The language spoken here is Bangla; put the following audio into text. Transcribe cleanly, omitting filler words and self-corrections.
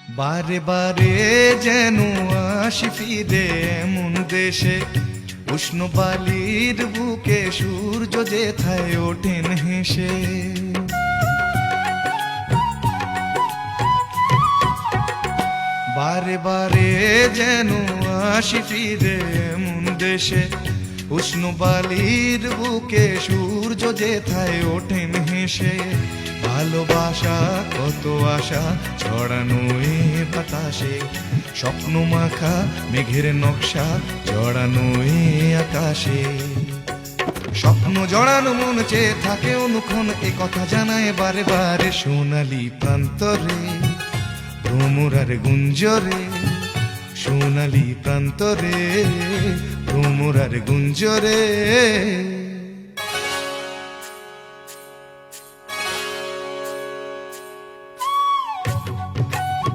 বারে বারে যেন আসি ফিরে এমন দেশে, উষ্ণ বালির বুকে সূর্য যেথায় ওঠেন হেসে। বারে বারে যেন আসি ফিরে এমন দেশে, উষ্ণ বালির বুকে সূর্য যেথায় ওঠেন হেসে। ভালোবাসা কত আশা ছড়ানো এ বাতাসে, স্বপ্ন মাখা মেঘের নকশা জড়ানো এ আকাশে। স্বপ্ন জড়ানো মন চেয়ে থাকে অনুক্ষণ, এ কথা জানায় বারে বারে সোনালি প্রান্তরে ভ্রমরার গুঞ্জরে। সোনালি প্রান্তরে ভ্রমরার গুঞ্জরে।